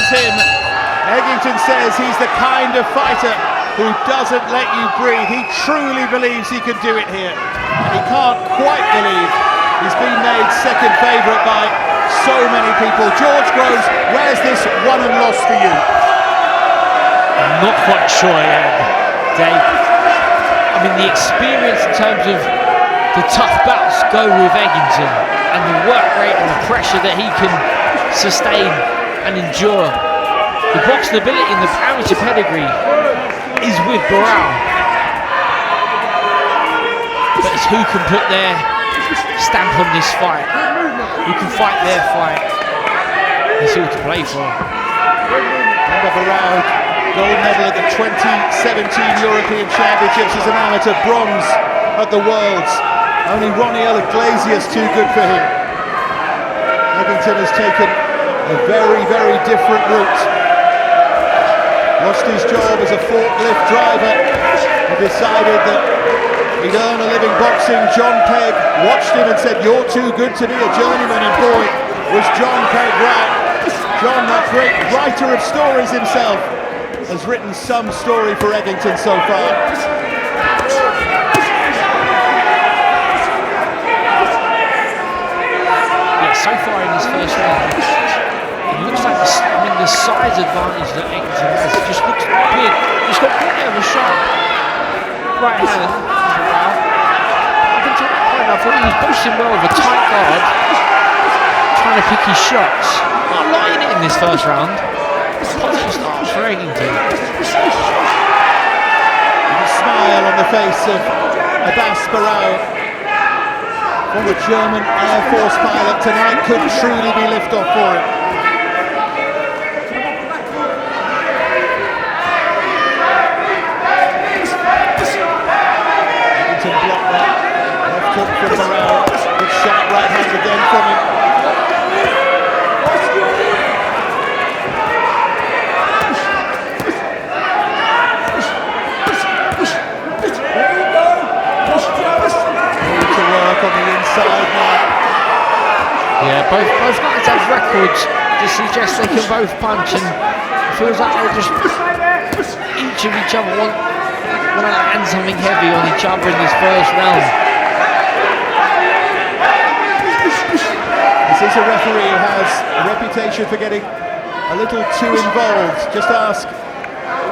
knows him. Eggington says he's the kind of fighter who doesn't let you breathe. He truly believes he can do it here. And he can't quite believe he's been made second favourite by so many people. George Groves, where's this won and lost for you? I'm not quite sure yet, Dave. I mean, the experience in terms of the tough bouts go with Eggington, and the work rate and the pressure that he can sustain and endure. The boxing ability and the amateur pedigree is with Baraou. But it's who can put their stamp on this fight, who can fight their fight. It's all to play for. Abass Baraou, gold medal at the 2017 European Championships as an amateur, bronze at the Worlds. Only Roniel Iglesias too good for him. Eggington has taken a very, very different route. Lost his job as a forklift driver and decided that he'd earn a living boxing. John Pegg watched him and said, "You're too good to be a journeyman," and boy, was John Pegg right. John, that great writer of stories himself, has written some story for Eggington so far. So far in his first round, it looks like the size advantage that Eggington has. It just looks big. He's got a bit of a sharp right hand. Up until that point, I thought he was boxing well with a tight guard, trying to pick his shots. Not lying it in this first round. Positive start for Eggington. A smile on the face of Abass Baraou. Former German Air Force pilot tonight could truly be liftoff for him. Eggington blocked that. Left hook for Baraou. Good sharp right hand again from him. On the inside now. Yeah, both guys have records to suggest they can both punch, and it feels like they just each of each other want to land something heavy on each other in this first round. This is a referee who has a reputation for getting a little too involved. Just ask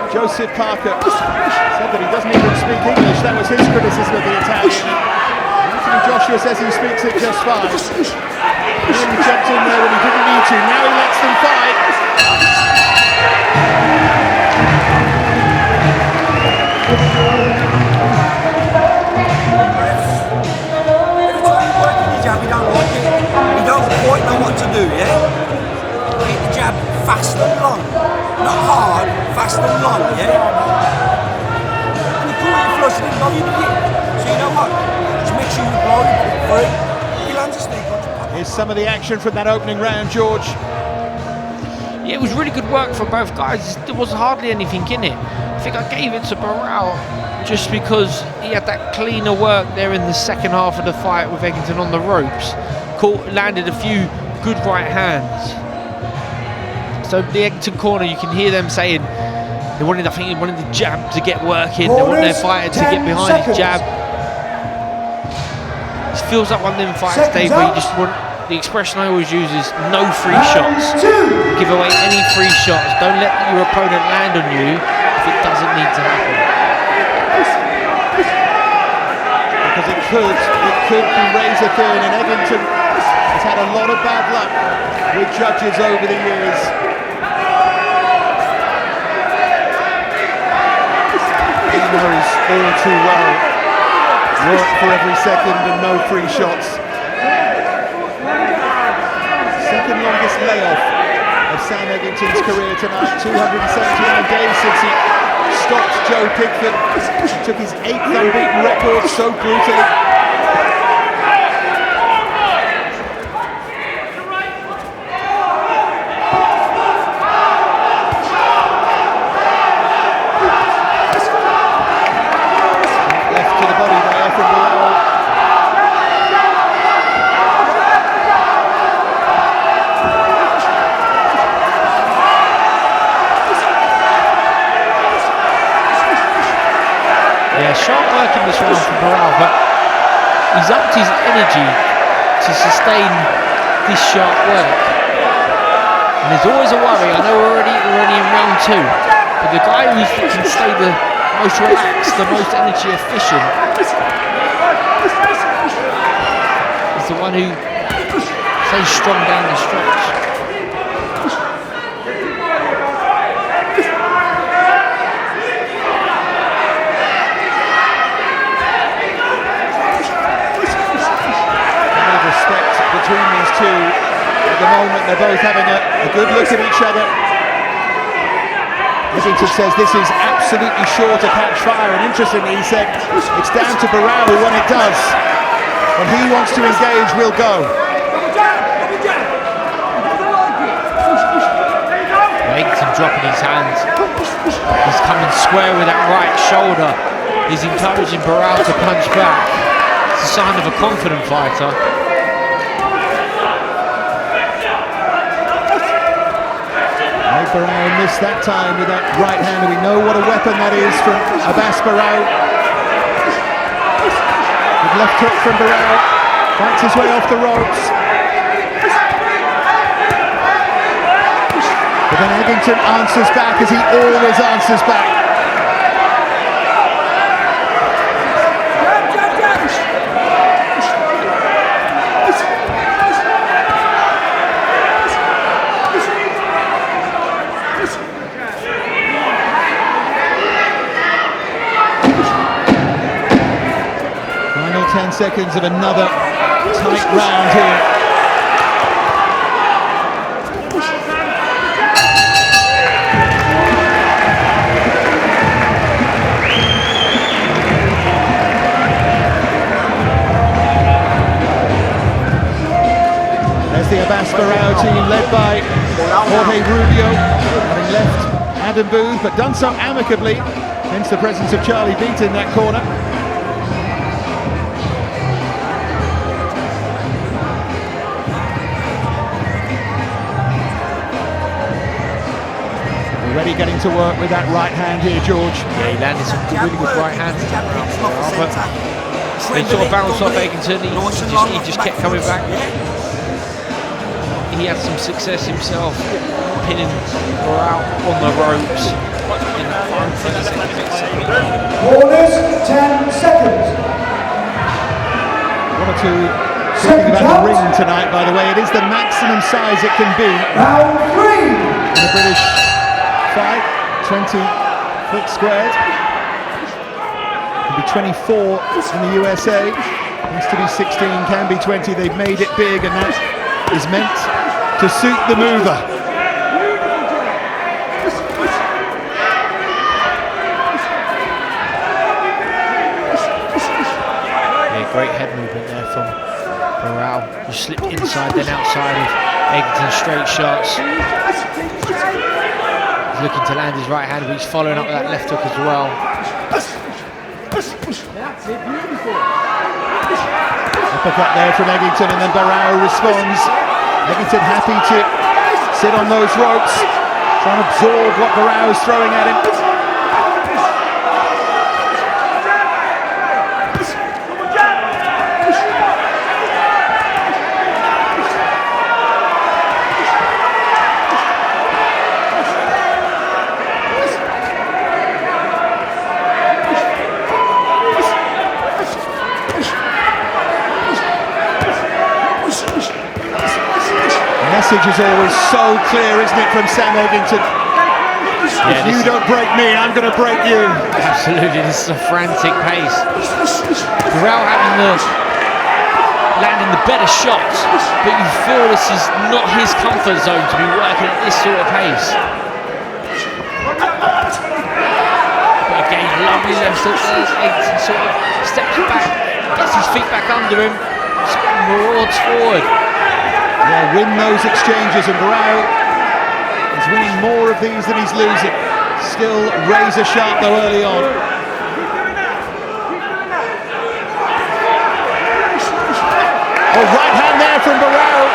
Joseph Parker. Said that he doesn't even speak English. That was his criticism of the Italian. Joshua says he speaks it just fine. He really jumped in there when he didn't need to. Now he lets them fight. You don't quite know what to do, yeah? Hit the jab fast and long. Not hard, fast and long, yeah? And you call it flush and you did it. So you know what? Here's some of the action from that opening round, George. Yeah, it was really good work for both guys. There was hardly anything in it. I think I gave it to Baraou just because he had that cleaner work there in the second half of the fight with Eggington on the ropes. Landed a few good right hands. So the Eggington corner, you can hear them saying they wanted the jab to get working. They want their fighter to get behind his jab. It feels like one of them fights, Dave, where you just want, the expression I always use is no free shots. Give away any free shots. Don't let your opponent land on you if it doesn't need to happen. Because it could be razor thin, and Eggington has had a lot of bad luck with judges over the years. He knows all too well. Work for every second and no free shots. Second longest layoff of Sam Eggington's career tonight. 279 days since he stopped Joe Pickford. He took his 8th unbeaten record so brutally. sharp work in this round from Baraou, but he's upped his energy to sustain this sharp work. And there's always a worry. I know we're already in round 2, but the guy who can stay the most relaxed, the most energy efficient, is the one who stays strong down the stretch. Between these two, at the moment they're both having a good look at each other. Eggington says this is absolutely sure to catch fire, and interestingly he said it's down to Baraou when it does. When he wants to engage, we'll go. Eggington dropping his hands. He's coming square with that right shoulder. He's encouraging Baraou to punch back. It's a sign of a confident fighter. Baraou missed that time with that right hand, and we know what a weapon that is from Abass Baraou. Good left hook from Baraou, fights his way off the ropes. But then Eggington answers back, as he always answers back. Final 10 seconds of another tight round here. There's the Abass Baraou team led by Jorge Rubio, having left Adam Booth, but done so amicably, hence the presence of Charlie Beat in that corner. Already getting to work with that right hand here, George. Yeah, he landed some really good right hands. But they sort of bounced off Eggington. He just kept coming back. He had some success himself, pinning Baraou on the ropes in that final 30 seconds. Corners, 10 seconds. One or two talking about the ring tonight, by the way. It is the maximum size it can be. Round 3. In the British fight, 20 foot squared. Can be 24 in the USA. Used to be 16, can be 20. They've made it big, and that is meant to suit the mover. Yeah, great head movement there from Baraou. He slipped inside, then outside of Eggington's straight shots. He's looking to land his right hand, but he's following up with that left hook as well. Uppercut there from Eggington, and then Baraou responds. Eggington happy to sit on those ropes, trying to absorb what Baraou's throwing at him. The message is always so clear, isn't it, from Sam Eggington? If you don't break me, I'm going to break you. Absolutely, this is a frantic pace. Baraou landing the better shots, but you feel this is not his comfort zone to be working at this sort of pace. But again, lovely left hook there. Eggington sort of steps back, gets his feet back under him, marauds forward. Yeah, win those exchanges, and Baraou is winning more of these than he's losing. Still razor sharp though early on. Oh, right hand there from Baraou.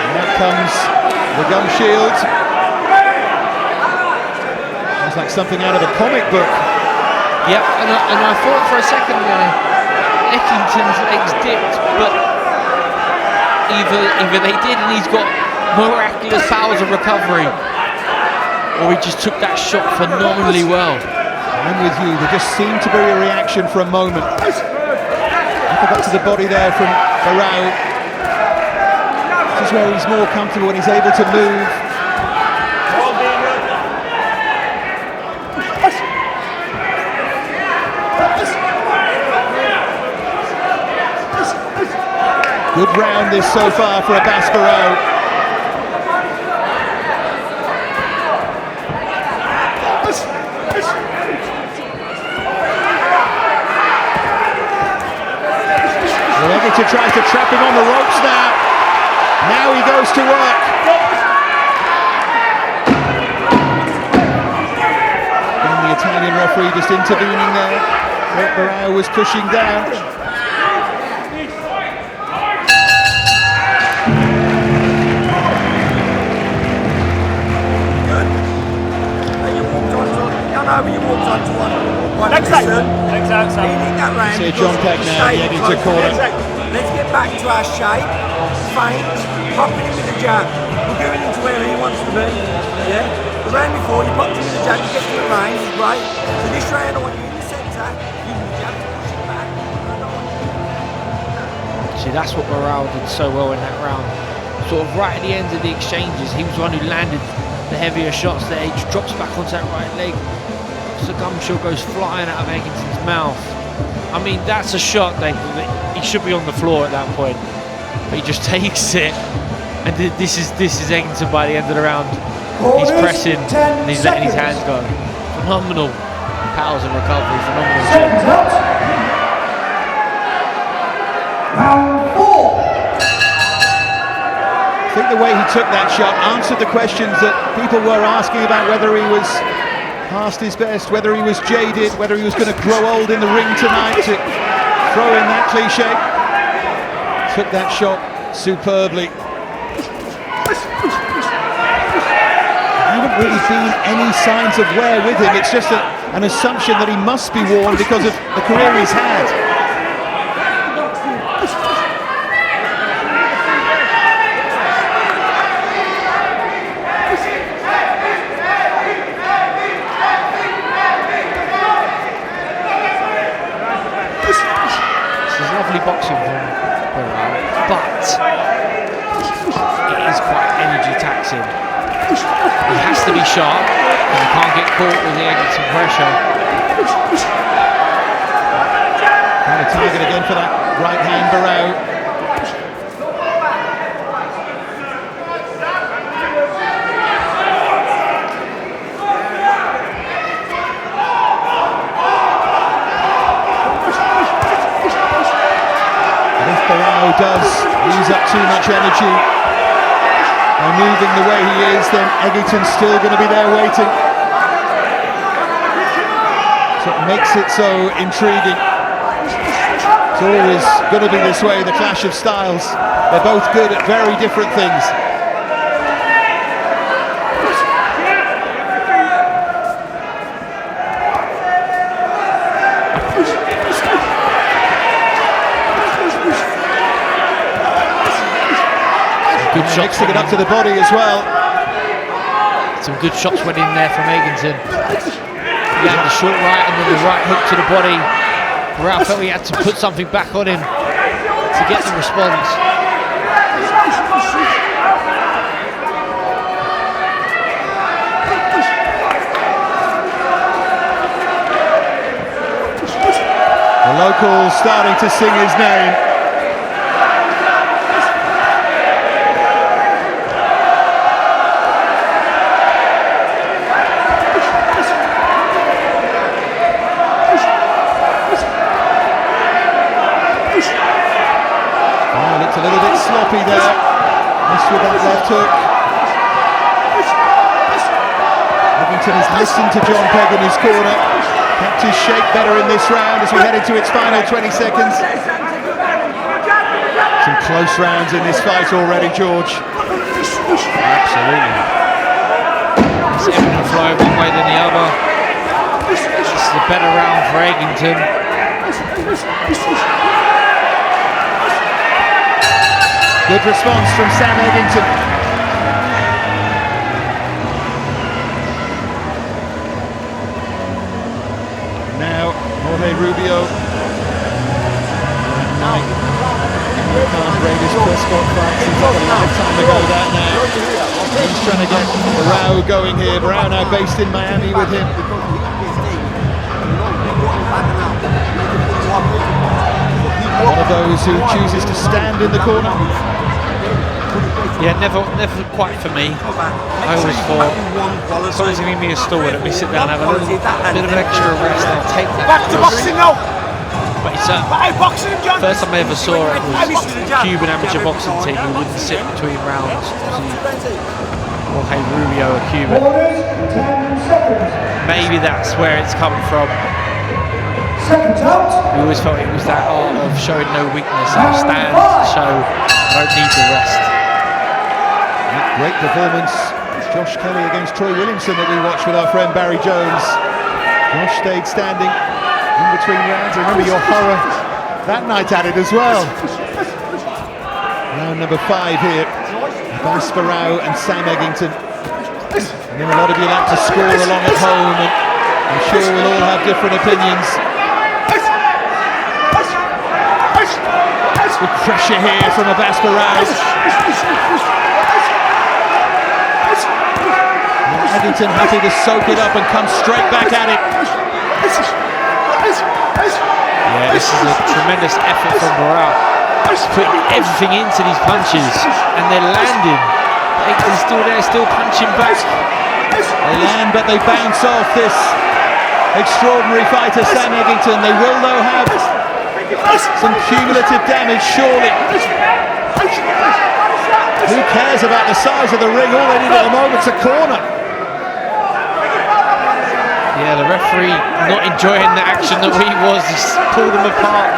And out comes the gum shield. Sounds like something out of a comic book. Yep, and I thought for a second there, Eggington's legs dipped, but either they did and he's got miraculous powers of recovery, or he just took that shot phenomenally well. I'm with you, there just seemed to be a reaction for a moment. I got to the body there from Baraou. This is where he's more comfortable when he's able to move. Good round this so far for Abass Baraou. Well, Eggington tries to trap him on the ropes now. Now he goes to work. And the Italian referee just intervening there. Baraou was pushing down. You walked onto one person. Exactly. You need that round. See John Peck now, the Eggington corner. Let's get back to our shape. Feint. Popping him with the jab. We're going into where he wants to be. Yeah. The round before, you popped him with the jab, you get to the range, it's great. So this round, I want you in the centre, using the jab to push it back. See, that's what Baraou did so well in that round. Sort of right at the end of the exchanges, he was the one who landed the heavier shots there. He just drops back onto that right leg. The gum shield goes flying out of Eggington's mouth. I mean, that's a shot that he should be on the floor at that point, but he just takes it. And this is Eggington by the end of the round. He's pressing and he's letting his hands go. Phenomenal powers of recovery. Phenomenal. Seconds out. Round 4. I think the way he took that shot answered the questions that people were asking about whether he was past his best, whether he was jaded, whether he was going to grow old in the ring tonight to throw in that cliche. Took that shot superbly. There haven't really been any signs of wear with him. It's just an assumption that he must be worn because of the career he's had. Boxing from Baraou, but it is quite energy taxing. He has to be sharp because he can't get caught with the Eggington pressure. Trying to target again for that right hand, Baraou. Baraou does use up too much energy by moving the way he is, then Eggington's still going to be there waiting. So it makes it so intriguing. It's always going to be this way, the clash of styles. They're both good at very different things. Good shots. Mixing it up to the body as well. Some good shots went in there from Eggington. He had the short right and then the right hook to the body. Baraou felt he had to put something back on him to get the response. The locals starting to sing his name. Looked a little bit sloppy there. Missed with that left hook. Eggington has listened to John Peck in his corner. Kept his shape better in this round as we head into its final 20 seconds. Some close rounds in this fight already, George. Absolutely. It's evident flow one way than the other. Eggington. Good response from Sam Eggington. Now, Jorge Rubio. Can't break his Prescott fight since like a lifetime ago that now. He's trying to get Baraou going here. Baraou now based in Miami with him. One of those who chooses to stand in the corner. Yeah, never quite for me. I always thought, as long as you give me a stall and let me sit down and have a bit of an extra rest, I'll take that. Back to boxing now. But it's first time I ever saw it was a Cuban amateur boxing team who wouldn't sit between rounds. Jorge Rubio, a Cuban. Maybe that's where it's come from. We always felt it was that art of showing no weakness. I'll stand to show I don't need the rest. Great performance, Josh Kelly against Troy Williamson that we watched with our friend Barry Jones. Josh stayed standing in between rounds. I remember your horror that night at it as well. Round number 5 here. Abass Baraou and Sam Eggington. And then a lot of you like to score along at home, and I'm sure we'll all have different opinions. Good pressure here from Abass Baraou. Eggington happy to soak it up and come straight back at it. Yeah, this is a tremendous effort from Baraou. Putting everything into these punches, and they're landing. Eggington's still there, still punching back. They land, but they bounce off this extraordinary fighter, Sam Eggington. They will, though, have some cumulative damage, surely. Who cares about the size of the ring? All they need at the moment's a corner. Yeah, the referee not enjoying the action that we was, just pulled them apart.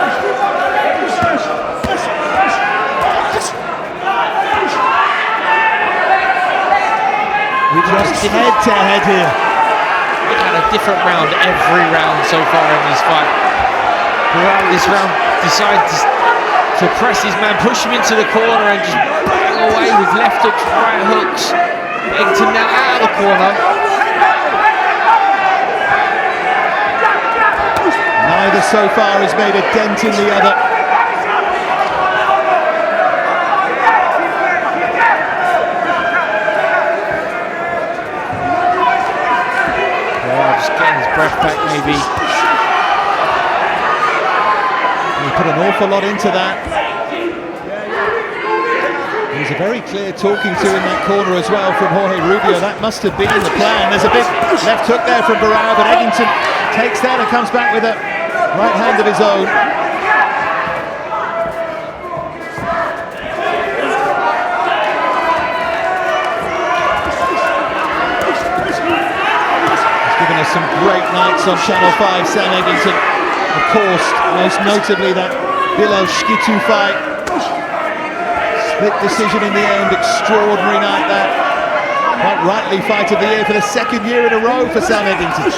We just head to head here. We've had a different round every round so far in this fight. Baraou this round decided to press his man, push him into the corner and just bang away with left hooks, right hooks. Eggington now out of the corner. Neither so far has made a dent in the other. Just getting his breath back maybe. He put an awful lot into that. There was a very clear talking to in that corner as well from Jorge Rubio. That must have been the plan. There's a big left hook there from Baraou, but Eggington takes that and comes back with a right hand of his own. He's given us some great nights on Channel 5, Sam Eggington. Of course, most notably that Bilal Shkitu fight. Split decision in the end, extraordinary night that. Quite rightly fight of the year for the second year in a row for Sam Eggington.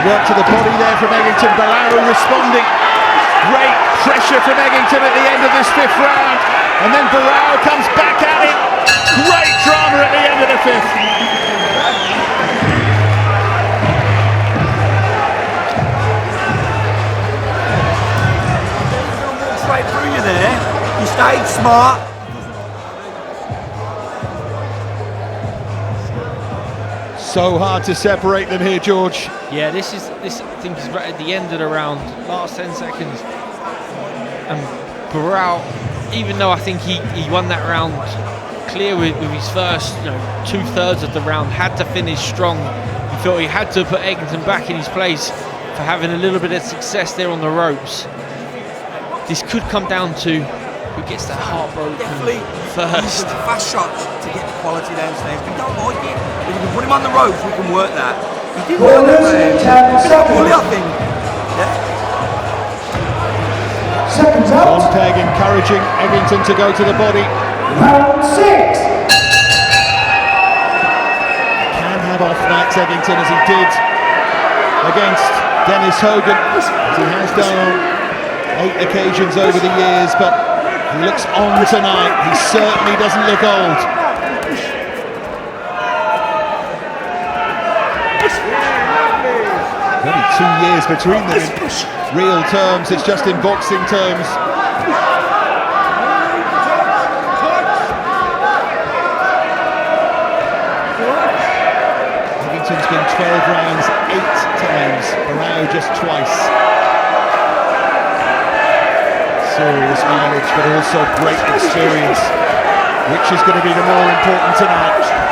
Work to the body there from Eggington. Baraou responding. Great pressure from Eggington at the end of this 5th round. And then Baraou comes back at it. Great drama at the end of the 5th. Straight through you there. You stayed smart. So hard to separate them here, George. Yeah, this I think is right at the end of the round, last 10 seconds. And Baraou, even though I think he won that round clear with his first 2/3 of the round, had to finish strong. He felt he had to put Eggington back in his place for having a little bit of success there on the ropes. This could come down to who gets that heartbroken first. Fast shots to get the quality downstairs. We don't like it. If you can put him on the ropes, we can work that. He did work that, man. Bully, I think. Yeah. Seconds John out. Pegg encouraging Eggington to go to the body. Round 6. Can have off nights, Eggington, as he did against Dennis Hogan, as he has done on 8 occasions over the years, but he looks on tonight. He certainly doesn't look old. Only 2 years between them in real terms, it's just in boxing terms. Eggington's been 12 rounds 8 times, Baraou just twice. Serious mileage, but also great experience. Which is going to be the more important tonight?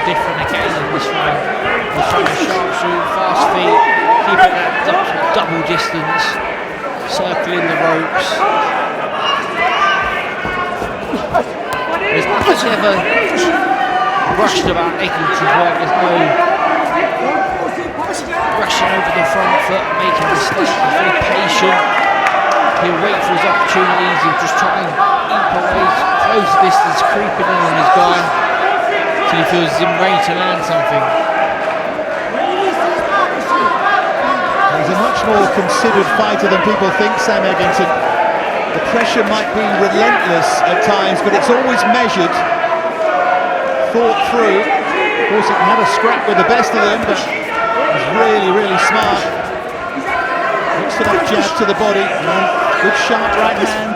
Different again in this round. He's trying to sharpshoot, fast feet, keeping that double distance, circling the ropes. There's nothing ever rushed about Eggington's work. There's no rushing over the front foot, making mistakes. He's very patient. He'll wait for his opportunities. He'll just try and eat away, close the distance, creeping in on his guy. He feels he's in range to land something. He's a much more considered fighter than people think, Sam Eggington. The pressure might be relentless at times, but it's always measured, thought through. Of course, he can have a scrap with the best of them, but he's really, really smart. Looks for that jab to the body, and then good sharp right hand.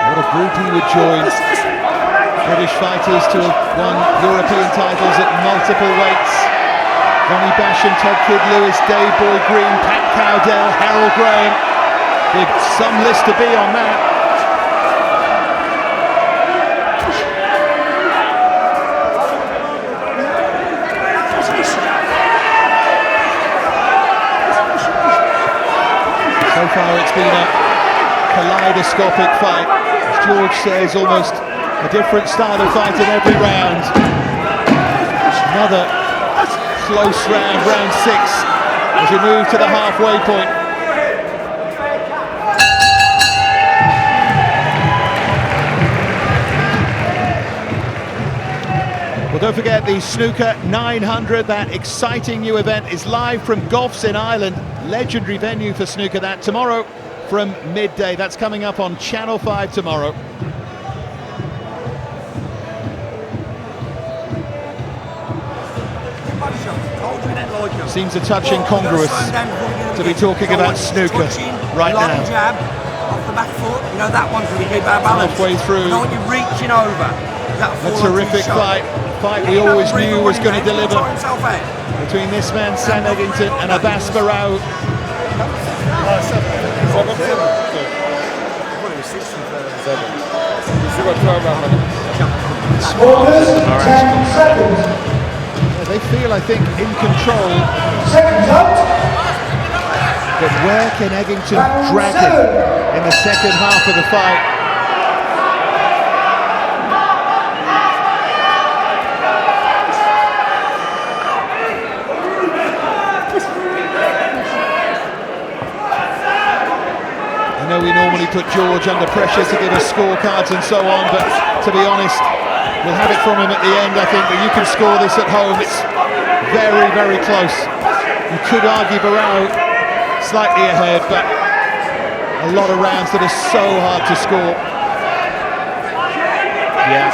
What a group he would join. British fighters to have won European titles at multiple weights. Ronnie Basham, Todd Kidd Lewis, Dave Boy Green, Pat Cowdell, Harold Graham. Big some list to be on that. So far it's been a kaleidoscopic fight. As George says, almost a different style of fight in every round. Another close round, round 6, as we move to the halfway point. Well, don't forget the Snooker 900, that exciting new event is live from Goffs in Ireland. Legendary venue for snooker, that tomorrow from midday. That's coming up on Channel 5 tomorrow. Seems a touch incongruous to be talking about snooker right now. Jab off the back foot, you know that one's really keep our balance. Halfway through. I don't want you reaching over. A terrific fight we always knew was going to deliver between this man Sam Eggington and Abass Baraou. Scorers, 10 seconds. They feel, I think, in control. Seconds out. But where can Eggington drag him in the second half of the fight? I know we normally put George under pressure to give us scorecards and so on, but to be honest, we'll have it from him at the end, I think, that you can score this at home. It's very, very close. You could argue Baraou slightly ahead, but a lot of rounds that are so hard to score. Yeah,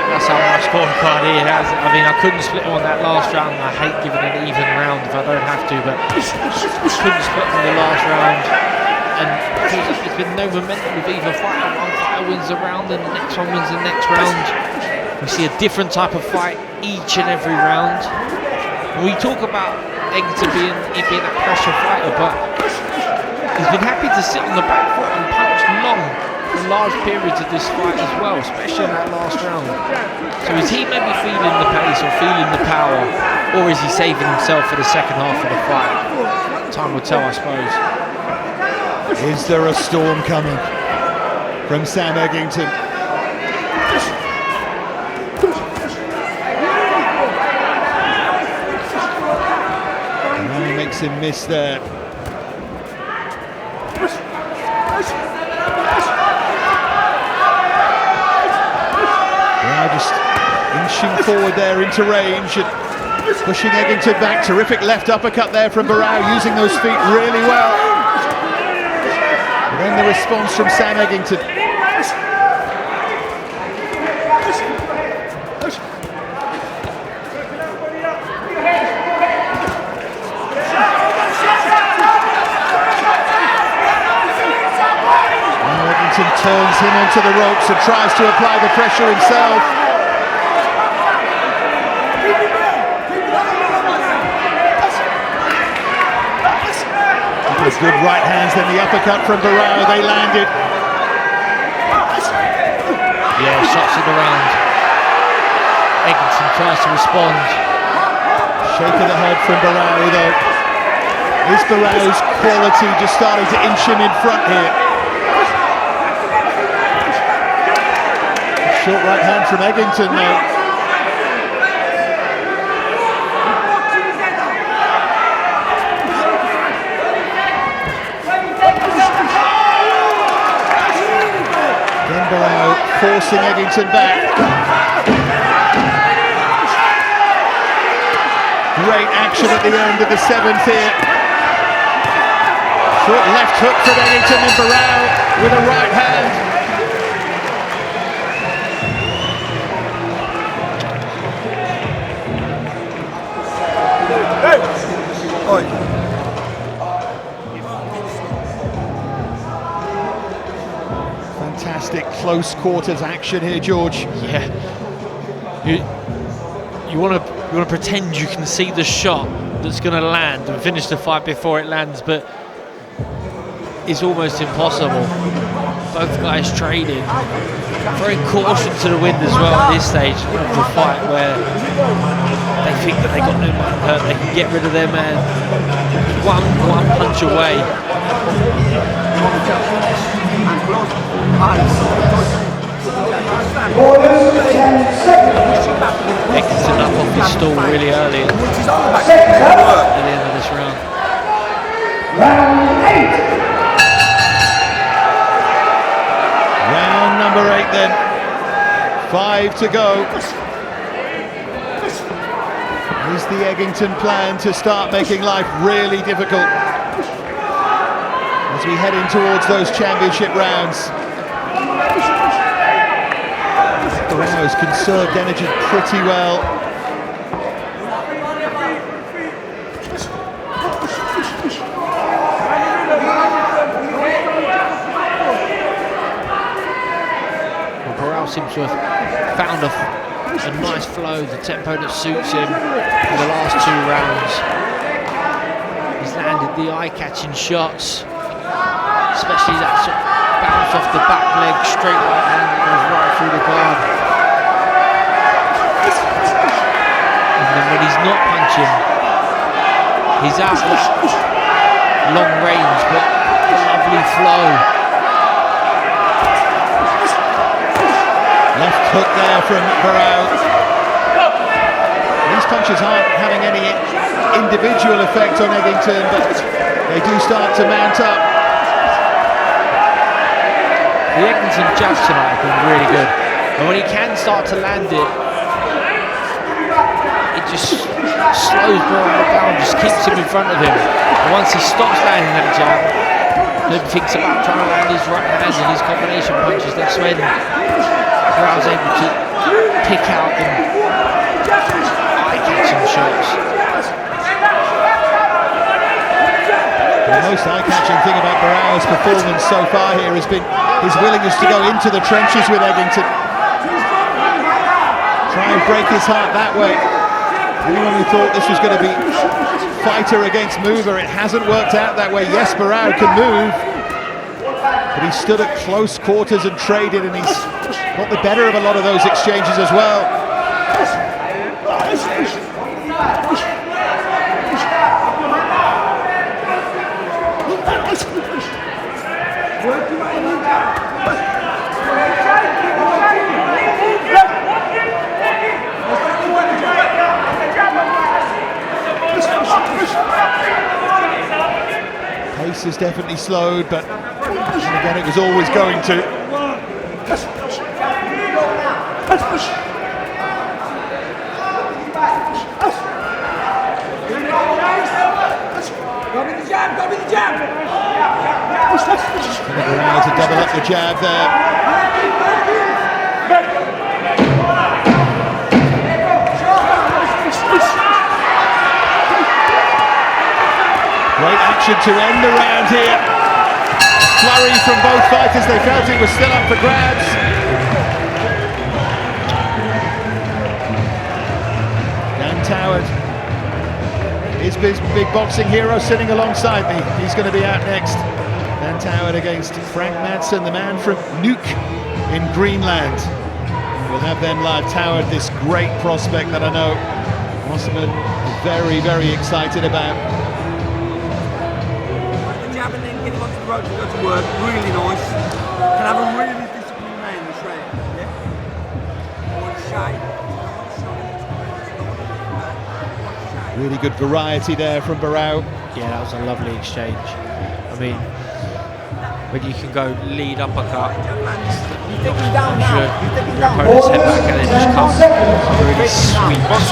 that's how my scorecard he has. I mean, I couldn't split him on that last round. I hate giving an even round if I don't have to, but couldn't split him on the last round. And there's been no momentum with either fighter. One fighter wins the round, and the next one wins the next round. We see a different type of fight each and every round. We talk about Eggington being a pressure fighter, but he's been happy to sit on the back foot and punch long for large periods of this fight as well, especially in that last round. So is he maybe feeling the pace or feeling the power, or is he saving himself for the second half of the fight? Time will tell, I suppose. Is there a storm coming from Sam Eggington? And he makes him miss there. Now just inching forward there into range and pushing Eggington back. Terrific left uppercut there from Baraou, using those feet really well. And then the response from Sam Eggington. Turns him onto the ropes and tries to apply the pressure himself. Good right hands, then the uppercut from Baraou, they landed. Yeah, shots in the round. Eggington tries to respond. Shake of the head from Baraou though. Is Baraou's quality just starting to inch him in front here? Short right hand from Eggington though. Then Baraou forcing Eggington back. Great action at the end of the 7th here. Short left hook from Eggington and Baraou with a right hand. Fantastic close quarters action here, George. Yeah, you want to pretend you can see the shot that's going to land and finish the fight before it lands, but it's almost impossible. Both guys trading, throwing caution to the wind as well at this stage of the fight, where they think that they got no man hurt, they can get rid of their man one punch away. Eggington up off his stall really early at the end of this round. Round 8. Round number 8 then. 5 to go. Is the Eggington plan to start making life really difficult as we head in towards those championship rounds? Baraou's conserved energy pretty well. Baraou seems to have found a nice flow, the tempo that suits him in the last 2 rounds. He's landed the eye-catching shots, especially that sort of bounce off the back leg, straight right hand that goes right through the guard. And then when he's not punching, he's out long range, but a lovely flow. Left hook there from Baraou. These punches aren't having any individual effect on Eggington, but they do start to mount up. The Eggington jabs tonight have been really good, and when he can start to land it, it just slows Baraou down, just keeps him in front of him. And once he stops landing that jab, then thinks about trying to land his right hand and his combination punches, that's when Baraou's able to pick out them eye-catching shots. The most eye-catching thing about Baraou's performance so far here has been his willingness to go into the trenches with Eggington. Try and break his heart that way. Anyone who thought this was going to be fighter against mover, it hasn't worked out that way. Yes, Baraou can move, but he stood at close quarters and traded, and he's got the better of a lot of those exchanges as well. Pace is definitely slowed, but again, it was always going to. Around to double up the jab there. Great action to end the round here. Flurry from both fighters, they felt it was still up for grabs. Dan Telford, his big boxing hero, sitting alongside me. He's going to be out next. Dan Telford against Frank Madsen, the man from Nuuk in Greenland. We'll have them live. Telford, this great prospect that I know Mosman is very, very excited about. And then get him onto the road to go to work, really nice. Can have a really disciplined man in the shred, yeah? Really good variety there from Baraou. Yeah, that was a lovely exchange. I mean, when you can go lead uppercut, push your opponent's head back and then just come really sweet left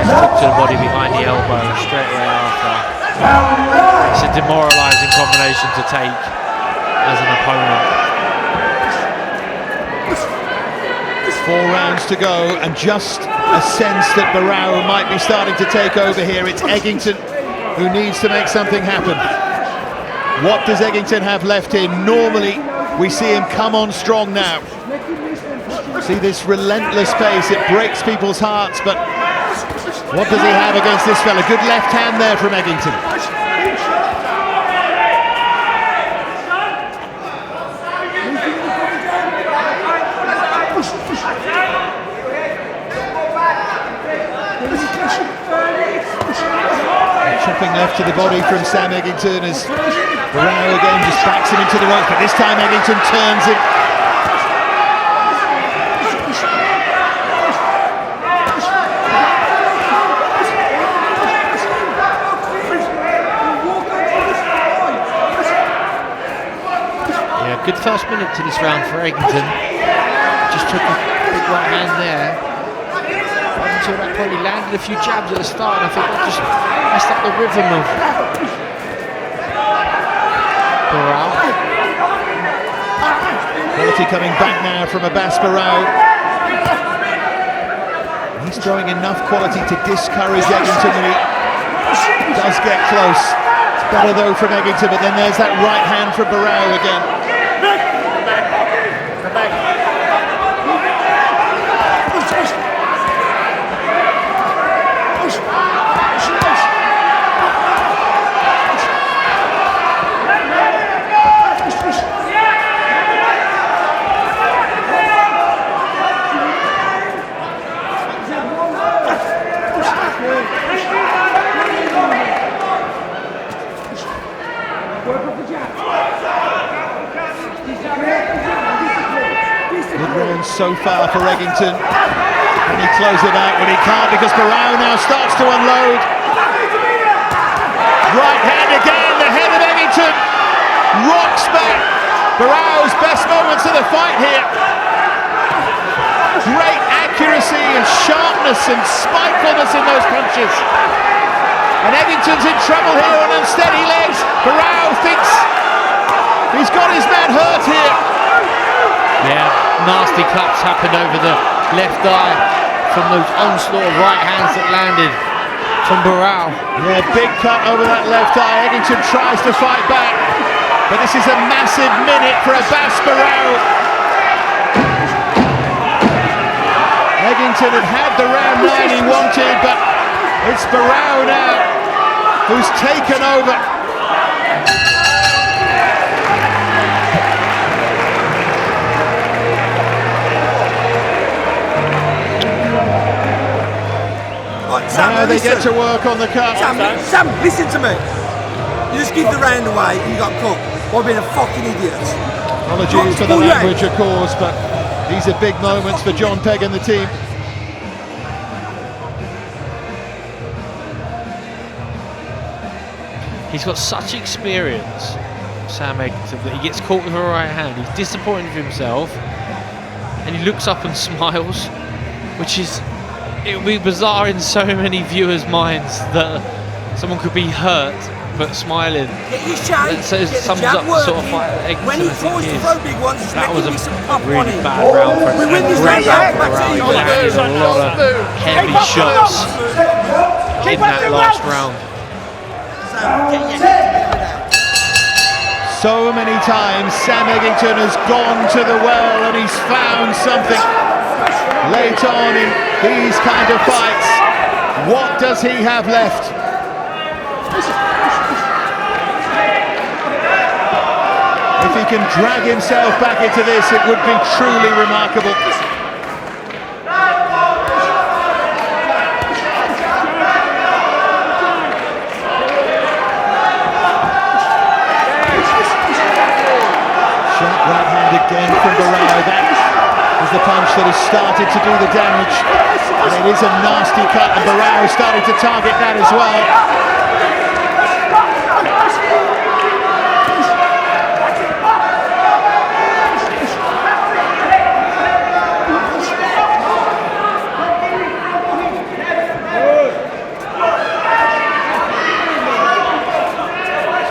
hook to the body behind the elbow straight away after. It's a demoralising combination to take as an opponent. 4 rounds to go, and just a sense that Baraou might be starting to take over here. It's Eggington who needs to make something happen. What does Eggington have left in? Normally, we see him come on strong now. See this relentless pace, it breaks people's hearts, but what does he have against this fella? Good left hand there from Eggington. Chopping left to the body from Sam Eggington as Baraou again just backs him into the rope, but this time Eggington turns it. Yeah, good first minute to this round for Eggington. Just took a big right hand there. Until that point, he landed a few jabs at the start, and I think that just messed up the rhythm of Baraou. Quality coming back now from Abass Baraou. He's throwing enough quality to discourage Eggington when he does get close. It's better though from Eggington, but then there's that right hand from Baraou again. Come back. Good round so far for Eggington. Can he close it out? But he can't, because Baraou now starts to unload. Right hand again, the head of Eggington rocks back. Baraou's best moments of the fight here. Great accuracy and sharpness and spitefulness in those punches. And Eggington's in trouble here on unsteady legs. Baraou thinks he's got his man hurt here. Yeah, nasty cuts happened over the left eye from those onslaught of right hands that landed from Baraou. Yeah, big cut over that left eye. Eggington tries to fight back, but this is a massive minute for Abass Baraou. Eggington Eggington had the round 9 he wanted, but it's Baraou now who's taken over. Now they get to work on the cut. Sam, listen to me. You just give the round away and you got cut. By being a fucking idiot. Apologies for the language, of course, but these are big moments for John Pegg and the team. He's got such experience, Sam Eggington, that he gets caught with a right hand. He's disappointed with himself, and he looks up and smiles, which is, it would be bizarre in so many viewers' minds that someone could be hurt but smiling. That sums up the sort of fight that Eggington is. That was a really bad round for him. A great round for Baraou. He landed a lot of heavy shots in that last round. So many times Sam Eggington has gone to the well and he's found something late on in these kind of fights. What does he have left? If he can drag himself back into this, it would be truly remarkable. Sharp right hand again from Baraou. That is the punch that has started to do the damage. And it is a nasty cut, and Baraou is starting to target that as well.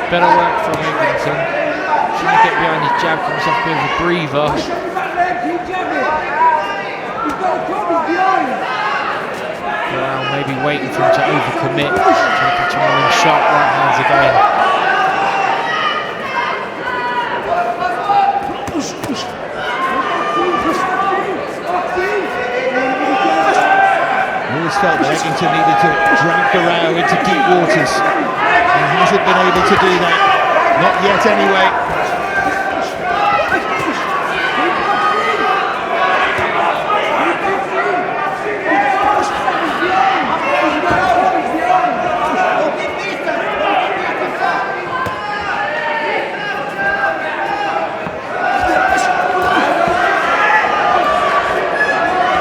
Better work from Eggington. Trying to get behind his jab, gives himself a bit of a breather. Baraou maybe waiting for him to overcommit. Trying to catch him on sharp right hands again. I always felt that Eggington needed to drag Baraou into deep waters. He hasn't been able to do that. Not yet anyway.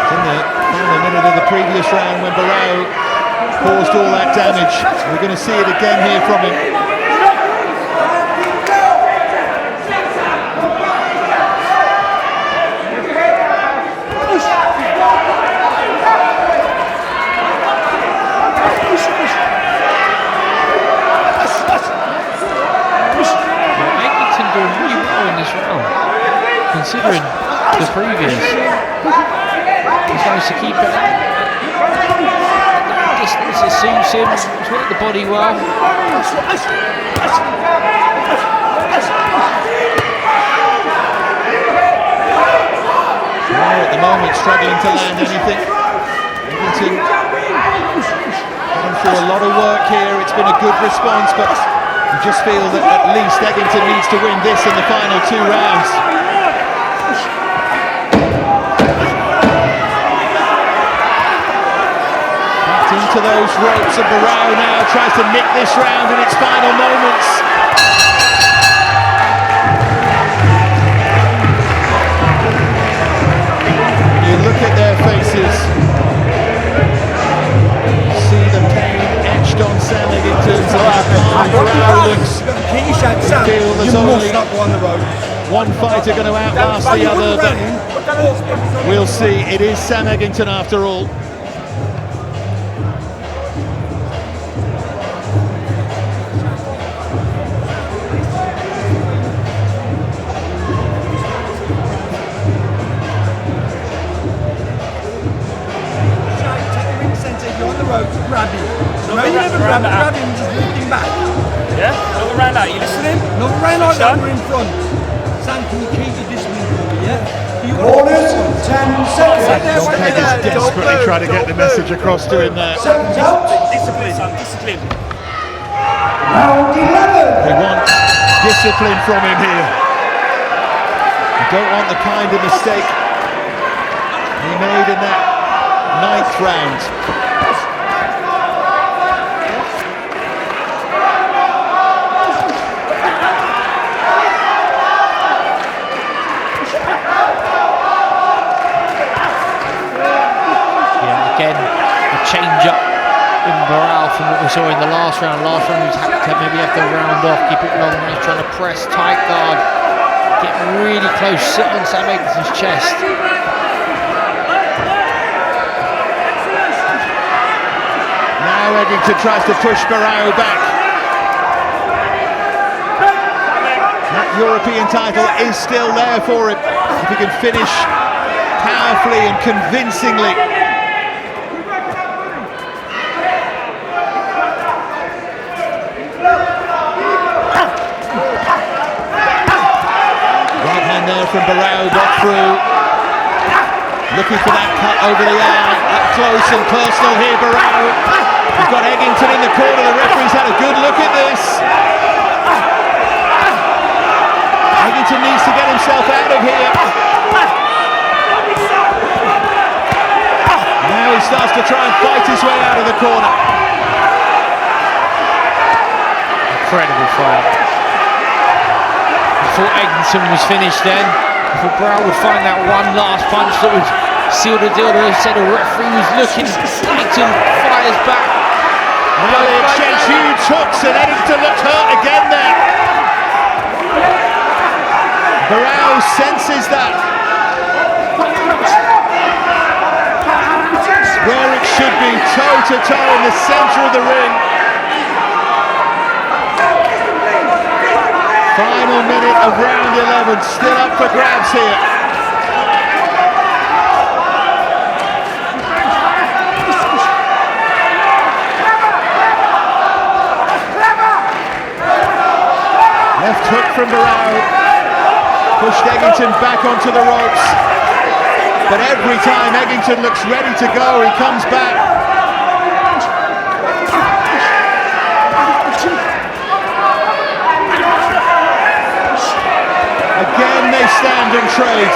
In the final minute of the previous round when Baraou caused all that damage. We're going to see it again here from him. Eggington doing really well in this round, considering the previous. He's managed to keep it up. Distance, it suits him. He's worked the body well. At the moment, struggling to land anything. Eggington going through a lot of work here. It's been a good response, but you just feel that at least Eggington needs to win this in the final 2 rounds. Into those ropes, and Baraou now tries to nick this round in its final moments. When you look at their faces, see the pain etched on Sam Eggington's eyes. Baraou looks, you feel there's only one fighter going to outlast the other, but we'll see. It is Sam Eggington after all. Grab him. No, you never grab him, just walk him back. Yeah? Another round out, you listening? Another round like that, we're in front. Sam, can you keep your discipline for me, yeah? Orders, 10 seconds. John Pegg is desperately trying to get the message across to him there. Seconds out. Discipline, son, discipline. Round 11. They want discipline from him here. You don't want the kind of mistake he made in that 9th round. Yeah, again, a change up in Baraou from what we saw in the last round. Last round he was happy to maybe have the round off, keep it long range, trying to press, tight guard, get really close, sit on Sam Eggington's chest. Now Eggington tries to push Baraou back. That European title is still there for him if he can finish powerfully and convincingly. Right hand there from Baraou, got through. Looking for that cut over the eye, up close and personal here, Baraou. We've got Eggington in the corner, the referee's had a good look at this. Eggington needs to get himself out of here. Now he starts to try and fight his way out of the corner. Incredible fight. I thought Eggington was finished then. I thought Baraou would find that one last punch that would seal the deal. As I said, the referee was looking. Eggington fires back. Now they exchange huge hooks and Eggington looks hurt again there. Baraou senses that. Where it should be, toe to toe in the centre of the ring. Final minute of round 11, still up for grabs here. Left hook from Baraou, pushed Eggington back onto the ropes. But every time Eggington looks ready to go, he comes back. Again they stand and trade.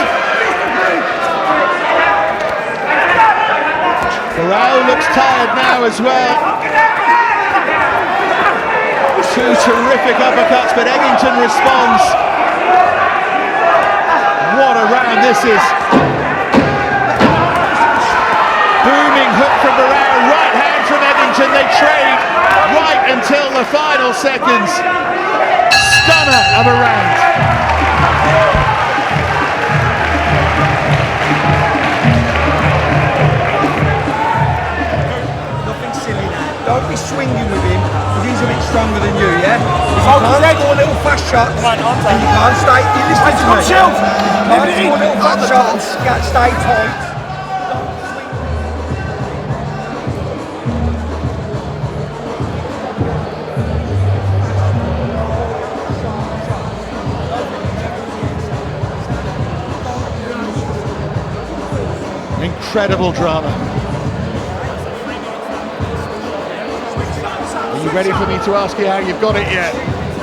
Baraou looks tired now as well. Two terrific uppercuts, but Eggington responds. What a round this is. Booming hook from Baraou, right hand from Eggington. They trade right until the final seconds. Stunner of a round. Nothing silly now. Don't be swinging with him, because he's a bit stronger than you, yeah? If you Focus, can't score little fast shots, Come on, arms and you out. can't stay, you listen to me. Shield. You can't score little fast shots, stay tight. Incredible drama. Are you ready for me to ask you how you've got it yet?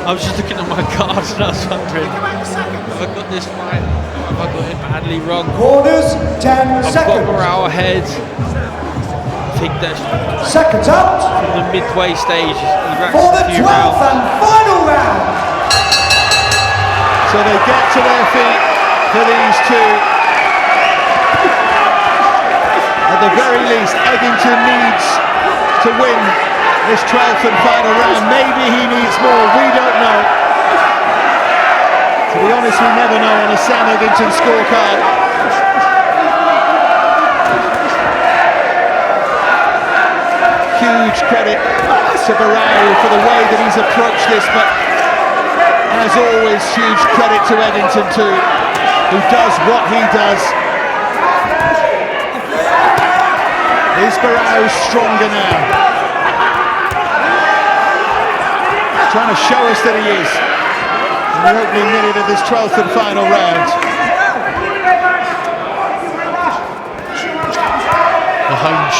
I was just looking at my cards and I was wondering, have I got this right? Have I got it badly wrong? Corners, 10 I've got seconds. Baraou ahead. I think that's Seconds out from the midway stage. He racks for a the few 12th rounds. and final round. So they get to their feet for these two. At the very least, Eggington needs to win this 12th and final round. Maybe he needs more, we don't know. To be honest, we never know on a Sam Eggington scorecard. Huge credit to Baraou for the way that he's approached this, but as always, huge credit to Eggington too, who does what he does. Is Baraou stronger now? Trying to show us that he is in the opening minute of this 12th and final round.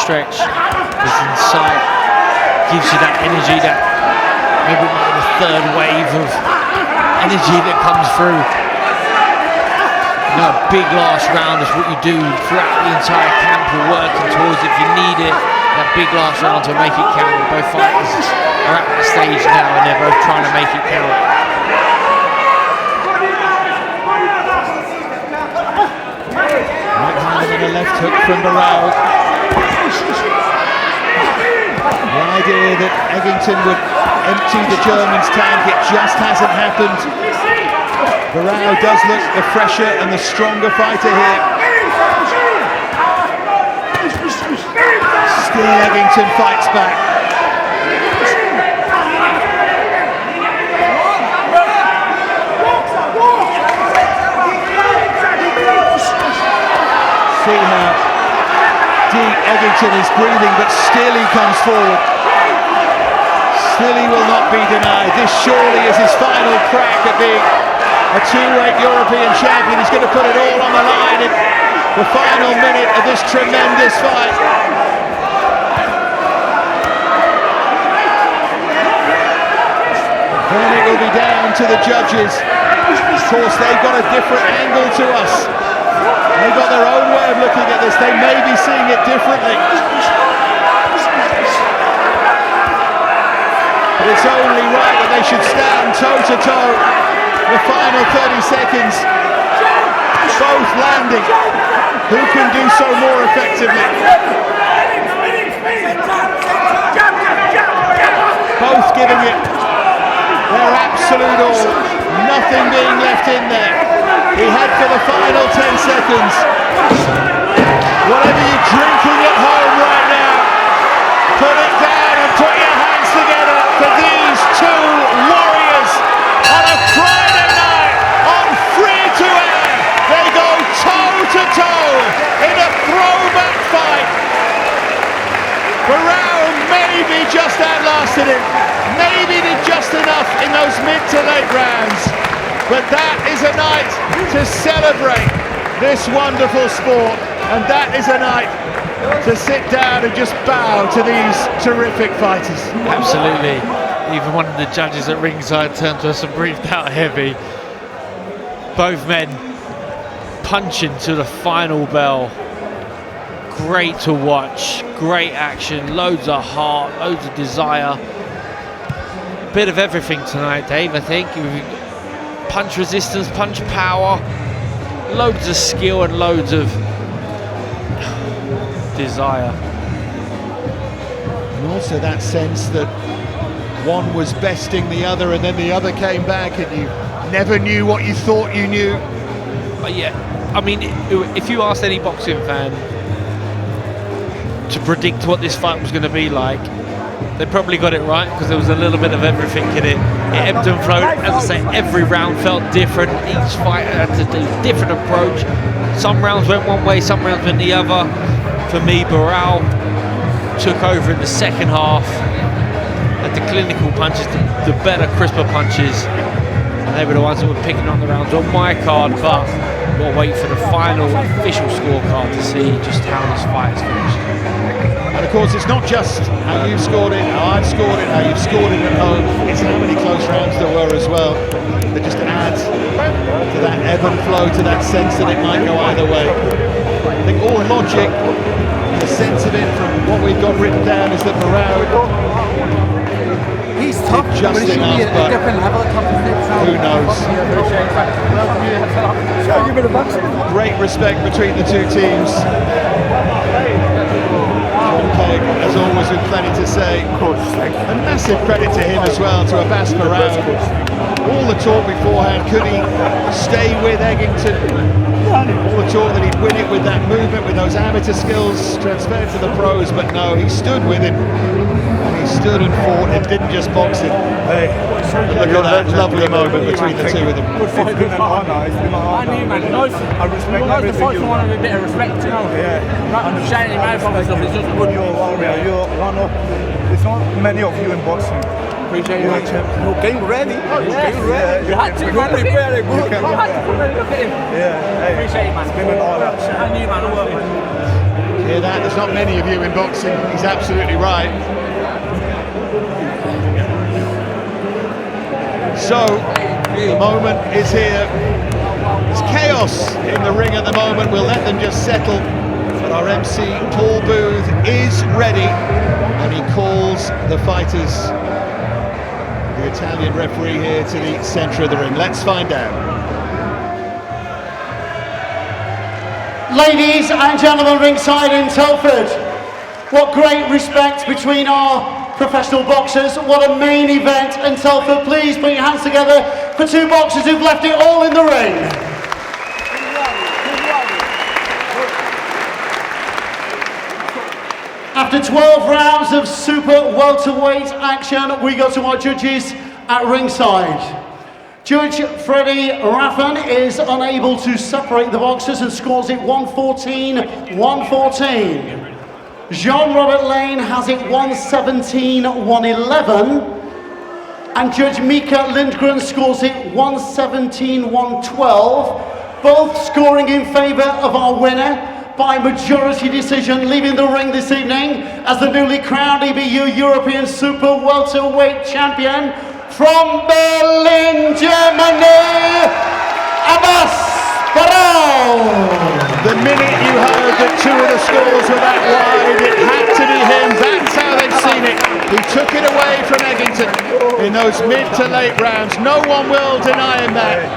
stretch is in sight. Gives you that energy, that maybe the third wave of energy that comes through. You know, a big last round is what you do throughout the entire camp. You're working towards it if you need it. That big last round to make it count. Both fighters are at that stage now and they're both trying to make it count. Right hand and a left hook from Baraou. The idea that Eggington would empty the German's tank, it just hasn't happened. Baraou does look the fresher and the stronger fighter here. Still Eggington fights back. See how deep Eggington is breathing, but still he comes forward. Still he will not be denied. This surely is his final crack at being a two-weight European champion. He's going to put it all on the line in the final minute of this tremendous fight. Then it will be down to the judges. Of course, they've got a different angle to us. They've got their own way of looking at this. They may be seeing it differently. But it's only right that they should stand toe-to-toe. The final 30 seconds, both landing. Who can do so more effectively? Both giving it their absolute all. Nothing being left in there. He had for the final 10 seconds. Whatever you're drinking at home right now, put it down and put your hands together for these two warriors on a Friday night on free-to-air. They go toe-to-toe in a throwback fight. Baraou maybe just outlasted him, maybe did just enough in those mid to late rounds. But that is a night to celebrate this wonderful sport, and that is a night to sit down and just bow to these terrific fighters. Absolutely. Even one of the judges at ringside turned to us and breathed out heavy. Both men punching to the final bell. Great to watch, great action, loads of heart, loads of desire. A bit of everything tonight, Dave, I think. Punch resistance, punch power, loads of skill and loads of desire. And also that sense that one was besting the other and then the other came back and you never knew what you thought you knew. Yeah, I mean, if you asked any boxing fan to predict what this fight was going to be like, they probably got it right, because there was a little bit of everything in it. It ebbed and flowed. As I say, every round felt different. Each fighter had to do a different approach. Some rounds went one way, some rounds went the other. For me, Baraou took over in the second half. Had the clinical punches, the better, crisper punches. And they were the ones that were picking on the rounds on my card, but we'll wait for the final official scorecard to see just how this fight is finished. And of course, it's not just how you've scored it, how I've scored it, how you've scored it at home. It's how many close rounds there were as well. That just adds to that ebb and flow, to that sense that it might go either way. I think all logic, the sense of it from what we've got written down is that Baraou he's tough, just but it should enough, be a but different level of toughness. who knows? Great respect between the two teams. Peg, as always, with plenty to say. And massive credit to him as well, to Abass Baraou. All the talk beforehand, could he stay with Eggington? All the talk that he'd win it with that movement, with those amateur skills transferred to the pros, but no, he stood with him. And he stood and fought and didn't just box him. Hey, look at that lovely moment between the two of them. Good fight, good honour. It's been an honour. I knew, man. Nice. I respect everything. The fight for one of a bit of respect, you know. Yeah. Not shouting your mouth off and stuff. It's just good. You're a warrior. You're one of. There's not many of you in boxing. Appreciate you. You're getting ready. Yes. You had to. You're preparing. You had to. Look at him. Yeah. Hey. Appreciate it, man. It's been an honour. I knew, man. Hear that? There's not many of you in boxing. He's absolutely right. So, the moment is here. It's chaos in the ring at the moment. We'll let them just settle. But our MC, Paul Booth, is ready. And he calls the fighters, the Italian referee, here to the centre of the ring. Let's find out. Ladies and gentlemen, ringside in Telford, what great respect between our professional boxers. What a main event in Telford. Please put your hands together for two boxers who've left it all in the ring. After 12 rounds of super welterweight action, we go to our judges at ringside. Judge Freddie Raffan is unable to separate the boxers and scores it 114-114. Jean-Robert Lane has it 117-111. And Judge Mika Lindgren scores it 117-112. Both scoring in favour of our winner by majority decision, leaving the ring this evening as the newly crowned EBU European Super Welterweight Champion from Berlin, Germany, Abass Baraou. The minute you heard that two of the scores were that wide, it had to be him. That's how they've seen it. He took it away from Eggington in those mid to late rounds. No one will deny him that.